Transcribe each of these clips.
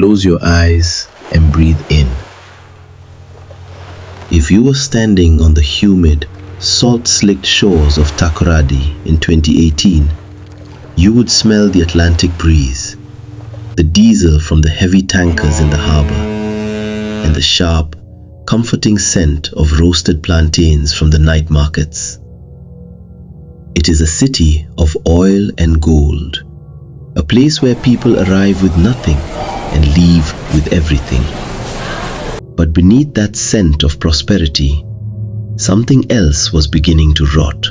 close your eyes and breathe in. If you were standing on the humid, salt-slicked shores of Takoradi in 2018, you would smell the Atlantic breeze, the diesel from the heavy tankers in the harbor, and the sharp, comforting scent of roasted plantains from the night markets. It is a city of oil and gold, a place where people arrive with nothing and leave with everything. But beneath that scent of prosperity, something else was beginning to rot.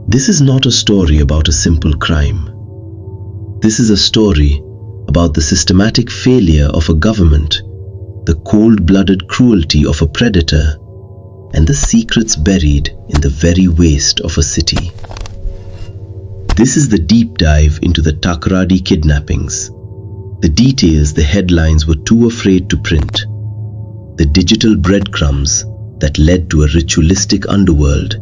This is not a story about a simple crime. This is a story about the systematic failure of a government, the cold-blooded cruelty of a predator, and the secrets buried in the very waste of a city. This is the deep dive into the Takoradi Kidnappings, the details the headlines were too afraid to print, the digital breadcrumbs that led to a ritualistic underworld,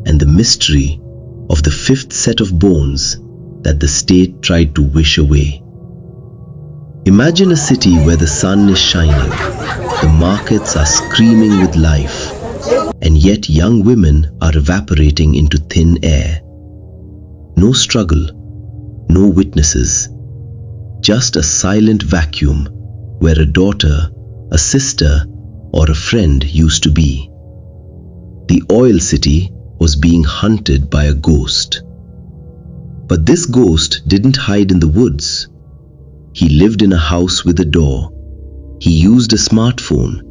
and the mystery of the fifth set of bones that the state tried to wish away. Imagine a city where the sun is shining, the markets are screaming with life, and yet young women are evaporating into thin air. No struggle, no witnesses, just a silent vacuum where a daughter, a sister, or a friend used to be. The oil city was being hunted by a ghost. But this ghost didn't hide in the woods. He lived in a house with a door. He used a smartphone,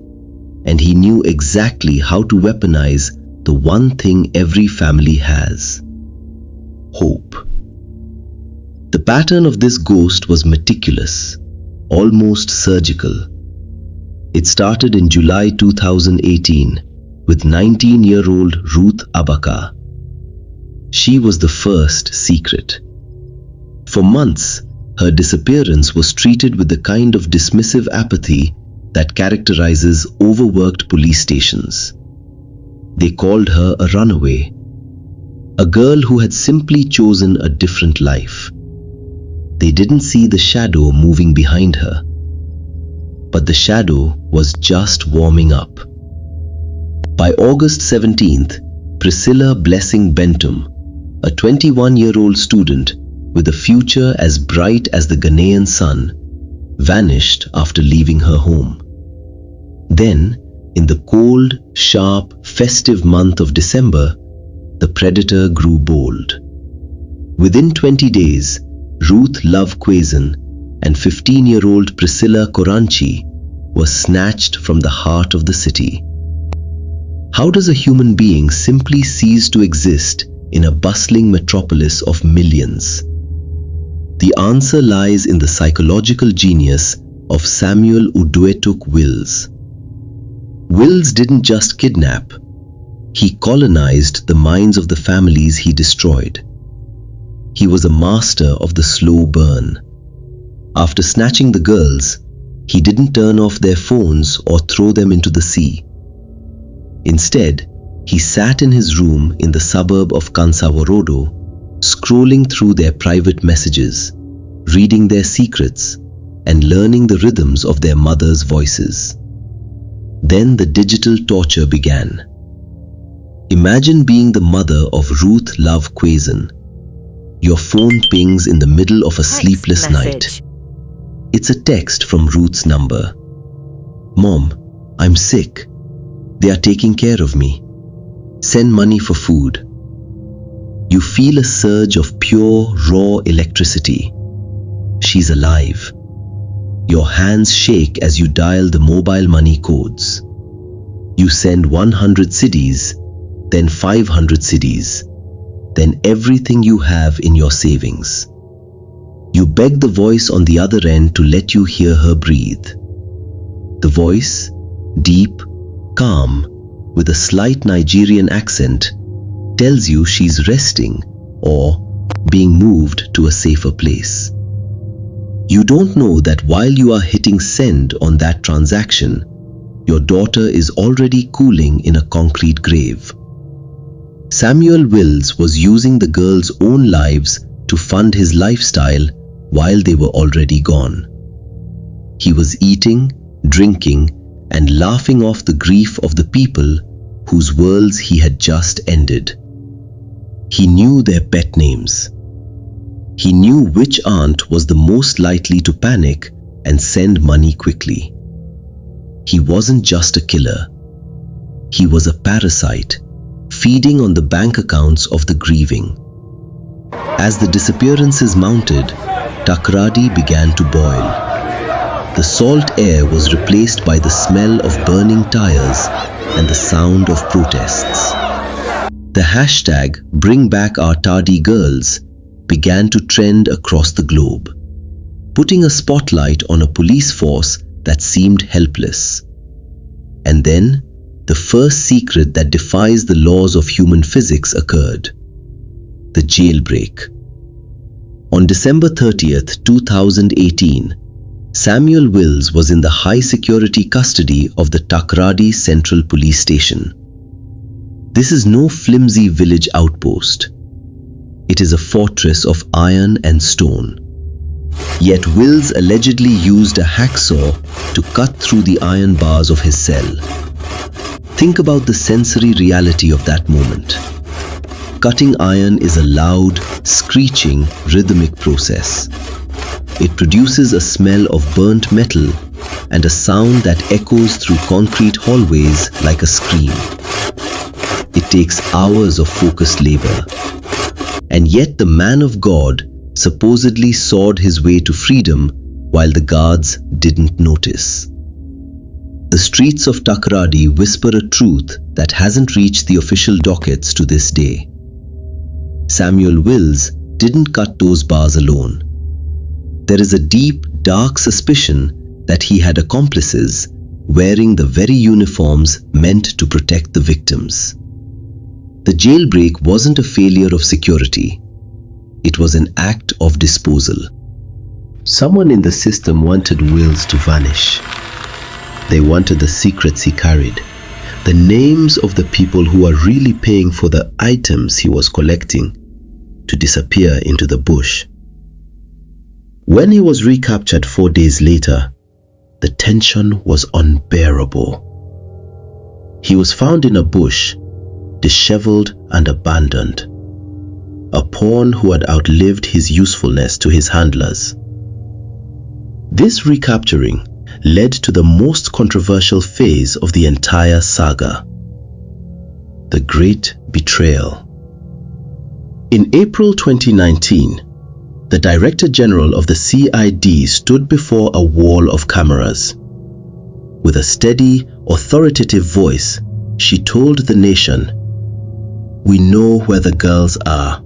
and he knew exactly how to weaponize the one thing every family has: hope. The pattern of this ghost was meticulous, almost surgical. It started in July 2018 with 19-year-old Ruth Abakah. She was the first secret. For months, her disappearance was treated with the kind of dismissive apathy that characterizes overworked police stations. They called her a runaway, a girl who had simply chosen a different life. They didn't see the shadow moving behind her, but the shadow was just warming up. By August 17th, Priscilla Bentum, a 21-year-old student with a future as bright as the Ghanaian sun, vanished after leaving her home. Then, in the cold, sharp, festive month of December, the predator grew bold. Within 20 days, Ruth Love Quayson and 15-year-old Priscilla Koranchie were snatched from the heart of the city. How does a human being simply cease to exist in a bustling metropolis of millions? The answer lies in the psychological genius of Samuel Udoetuk Wills. Wills didn't just kidnap, he colonized the minds of the families he destroyed. He was a master of the slow burn. After snatching the girls, he didn't turn off their phones or throw them into the sea. Instead, he sat in his room in the suburb of Kansaworodo, scrolling through their private messages, reading their secrets, and learning the rhythms of their mothers' voices. Then the digital torture began. Imagine being the mother of Ruth Love Quayson. Your phone pings in the middle of a sleepless night. It's a text from Ruth's number. "Mom, I'm sick. They are taking care of me. Send money for food." You feel a surge of pure, raw electricity. She's alive. Your hands shake as you dial the mobile money codes. You send 100 cedis, then 500 cedis, then everything you have in your savings. You beg the voice on the other end to let you hear her breathe. The voice, deep, calm, with a slight Nigerian accent, tells you she's resting or being moved to a safer place. You don't know that while you are hitting send on that transaction, your daughter is already cooling in a concrete grave. Samuel Wills was using the girls' own lives to fund his lifestyle while they were already gone. He was eating, drinking, and laughing off the grief of the people whose worlds he had just ended. He knew their pet names. He knew which aunt was the most likely to panic and send money quickly. He wasn't just a killer. He was a parasite, feeding on the bank accounts of the grieving. As the disappearances mounted, Takoradi began to boil. The salt air was replaced by the smell of burning tires and the sound of protests. The hashtag #BringBackOurTardy began to trend across the globe, putting a spotlight on a police force that seemed helpless. And then, the first secret that defies the laws of human physics occurred: the jailbreak. On December 30th, 2018, Samuel Wills was in the high-security custody of the Takoradi Central Police Station. This is no flimsy village outpost. It is a fortress of iron and stone. Yet Wills allegedly used a hacksaw to cut through the iron bars of his cell. Think about the sensory reality of that moment. Cutting iron is a loud, screeching, rhythmic process. It produces a smell of burnt metal and a sound that echoes through concrete hallways like a scream. It takes hours of focused labor. And yet the man of God supposedly sawed his way to freedom while the guards didn't notice. The streets of Takoradi whisper a truth that hasn't reached the official dockets to this day. Samuel Wills didn't cut those bars alone. There is a deep, dark suspicion that he had accomplices wearing the very uniforms meant to protect the victims. The jailbreak wasn't a failure of security. It was an act of disposal. Someone in the system wanted Wills to vanish. They wanted the secrets he carried, the names of the people who are really paying for the items he was collecting, to disappear into the bush. When he was recaptured 4 days later, the tension was unbearable. He was found in a bush, disheveled and abandoned, a pawn who had outlived his usefulness to his handlers. This recapturing led to the most controversial phase of the entire saga: the Great Betrayal. In April 2019, the Director General of the CID stood before a wall of cameras. With a steady, authoritative voice, she told the nation, "We know where the girls are.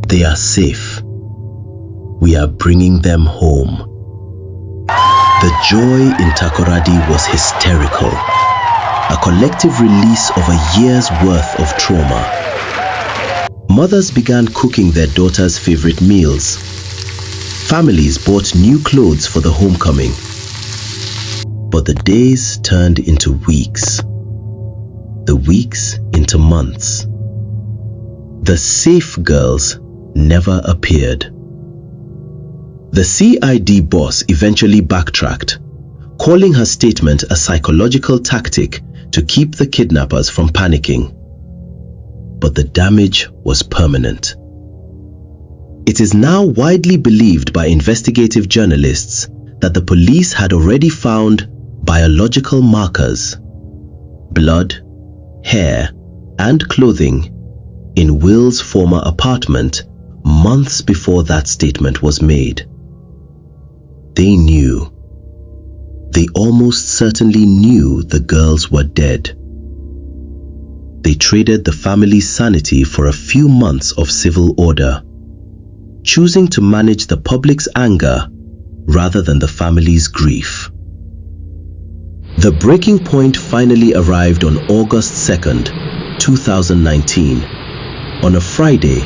They are safe. We are bringing them home." The joy in Takoradi was hysterical, a collective release of a year's worth of trauma. Mothers began cooking their daughters' favorite meals. Families bought new clothes for the homecoming. But the days turned into weeks. The weeks into months. The safe girls never appeared. The CID boss eventually backtracked, calling her statement a psychological tactic to keep the kidnappers from panicking. But the damage was permanent. It is now widely believed by investigative journalists that the police had already found biological markers, blood, hair, and clothing in Will's former apartment months before that statement was made. They knew. They almost certainly knew the girls were dead. They traded the family's sanity for a few months of civil order, choosing to manage the public's anger rather than the family's grief. The breaking point finally arrived on August 2nd, 2019, on a Friday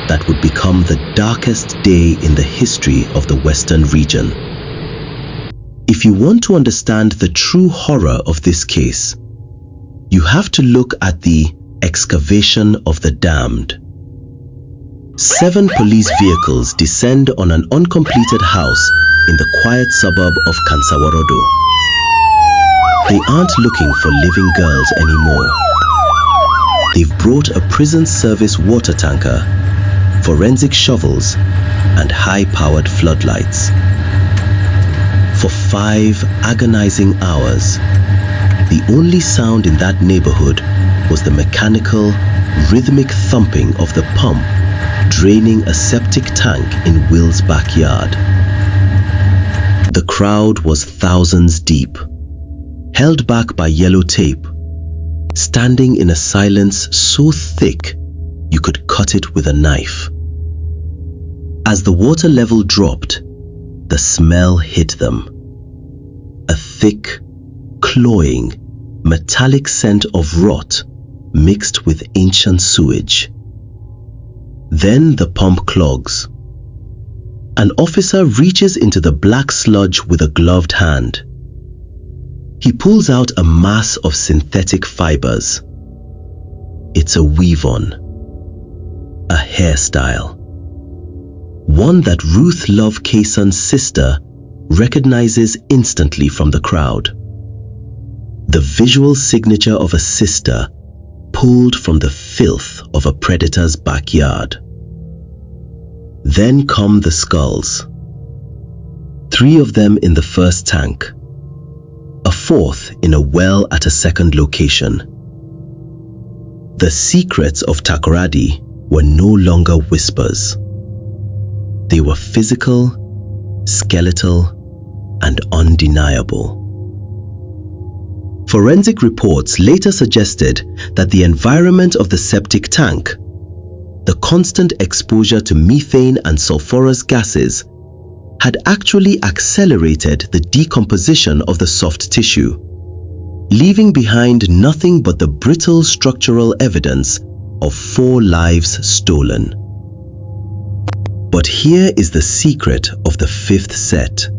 that would become the darkest day in the history of the Western region. If you want to understand the true horror of this case, you have to look at the excavation of the damned. 7 police vehicles descend on an uncompleted house in the quiet suburb of Kansaworodo. They aren't looking for living girls anymore. They've brought a prison service water tanker, forensic shovels, and high-powered floodlights. For 5 agonizing hours, the only sound in that neighborhood was the mechanical, rhythmic thumping of the pump draining a septic tank in Will's backyard. The crowd was thousands deep, held back by yellow tape, standing in a silence so thick you could cut it with a knife. As the water level dropped, the smell hit them. A thick, cloying, metallic scent of rot mixed with ancient sewage. Then the pump clogs. An officer reaches into the black sludge with a gloved hand. He pulls out a mass of synthetic fibers. It's a weave-on, a hairstyle. One that Ruth Love Quayson's sister recognizes instantly from the crowd. The visual signature of a sister pulled from the filth of a predator's backyard. Then come the skulls. 3 of them in the first tank, a 4th in a well at a second location. The secrets of Takoradi were no longer whispers. They were physical, skeletal, and undeniable. Forensic reports later suggested that the environment of the septic tank, the constant exposure to methane and sulfurous gases, had actually accelerated the decomposition of the soft tissue, leaving behind nothing but the brittle structural evidence of 4 lives stolen. But here is the secret of the 5th set.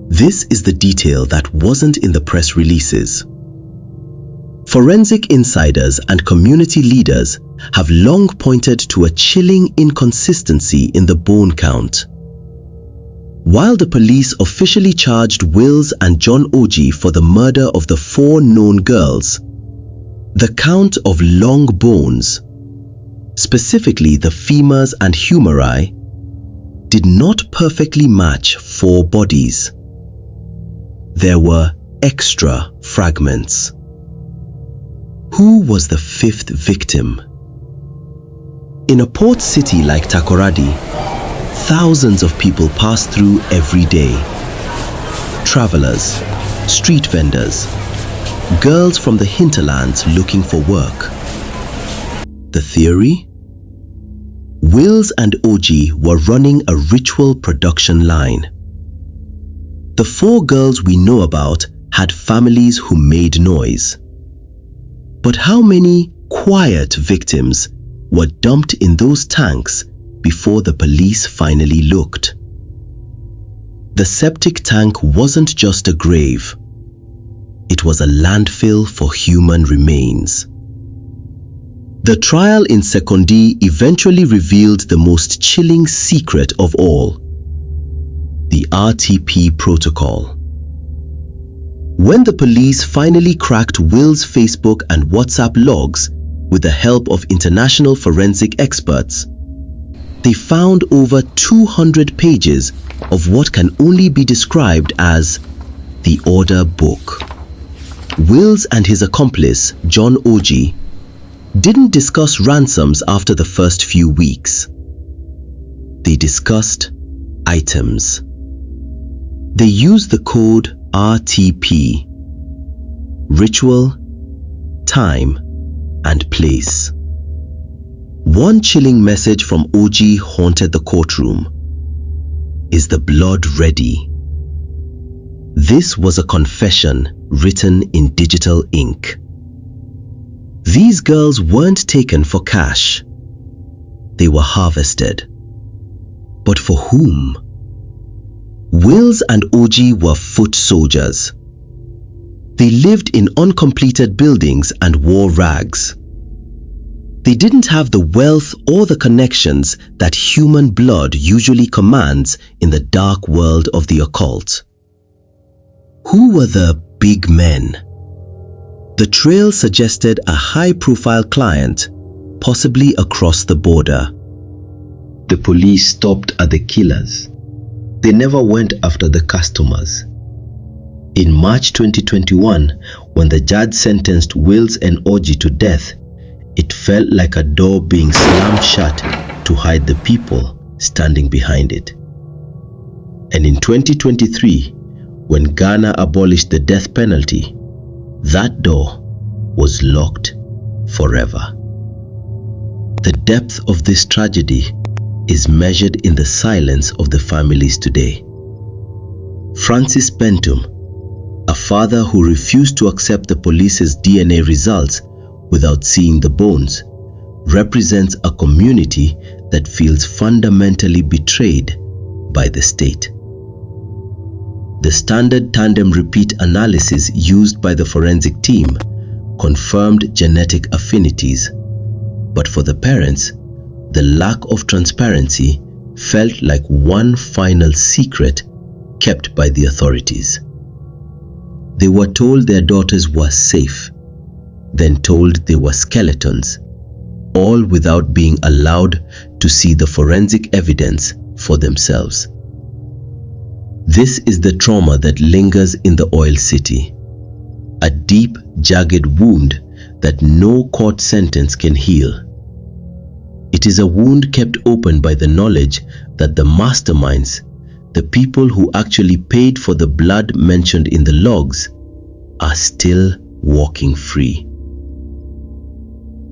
This is the detail that wasn't in the press releases. Forensic insiders and community leaders have long pointed to a chilling inconsistency in the bone count. While the police officially charged Wills and John Oji for the murder of the 4 known girls, the count of long bones, specifically the femurs and humeri, did not perfectly match 4 bodies. There were extra fragments. Who was the 5th victim? In a port city like Takoradi, thousands of people pass through every day. Travelers, street vendors, girls from the hinterlands looking for work. The theory? Wills and Oji were running a ritual production line. The 4 girls we know about had families who made noise. But how many quiet victims were dumped in those tanks before the police finally looked? The septic tank wasn't just a grave. It was a landfill for human remains. The trial in Sekondi eventually revealed the most chilling secret of all: the RTP protocol. When the police finally cracked Will's Facebook and WhatsApp logs with the help of international forensic experts, they found over 200 pages of what can only be described as the order book. Wills and his accomplice, John Oji, didn't discuss ransoms after the first few weeks. They discussed items. They used the code RTP: ritual, time, and place. One chilling message from Oji haunted the courtroom: "Is the blood ready?" This was a confession written in digital ink. These girls weren't taken for cash. They were harvested. But for whom? Wills and Oji were foot soldiers. They lived in uncompleted buildings and wore rags. They didn't have the wealth or the connections that human blood usually commands in the dark world of the occult. Who were the big men? The trail suggested a high-profile client, possibly across the border. The police stopped at the killers. They never went after the customers. In March 2021, when the judge sentenced Wills and Orji to death, it felt like a door being slammed shut to hide the people standing behind it. And in 2023, when Ghana abolished the death penalty, that door was locked forever. The depth of this tragedy is measured in the silence of the families today. Francis Bentum, a father who refused to accept the police's DNA results without seeing the bones, represents a community that feels fundamentally betrayed by the state. The standard tandem repeat analysis used by the forensic team confirmed genetic affinities, but for the parents, the lack of transparency felt like one final secret kept by the authorities. They were told their daughters were safe, then told they were skeletons, all without being allowed to see the forensic evidence for themselves. This is the trauma that lingers in the oil city, a deep, jagged wound that no court sentence can heal. It is a wound kept open by the knowledge that the masterminds, the people who actually paid for the blood mentioned in the logs, are still walking free.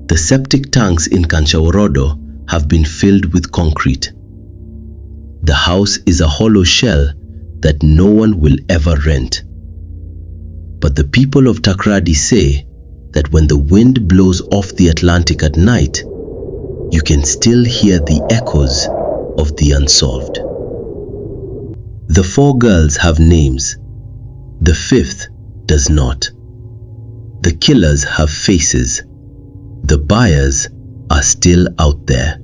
The septic tanks in Kanshaworodo have been filled with concrete. The house is a hollow shell that no one will ever rent. But the people of Takoradi say that when the wind blows off the Atlantic at night, you can still hear the echoes of the unsolved. The 4 girls have names. The 5th does not. The killers have faces. The buyers are still out there,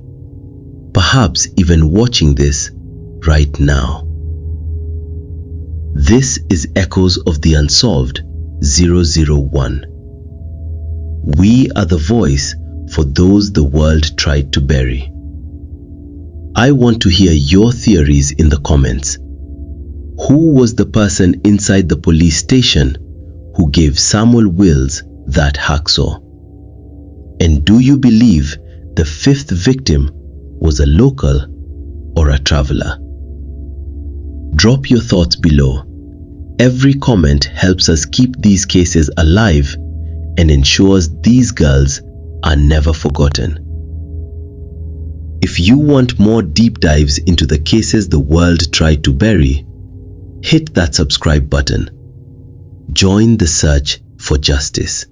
perhaps even watching this right now. This is Echoes of the Unsolved 001. We are the voice for those the world tried to bury. I want to hear your theories in the comments. Who was the person inside the police station who gave Samuel Wills that hacksaw? And do you believe the 5th victim was a local or a traveler? Drop your thoughts below. Every comment helps us keep these cases alive and ensures these girls are never forgotten. If you want more deep dives into the cases the world tried to bury, hit that subscribe button. Join the search for justice.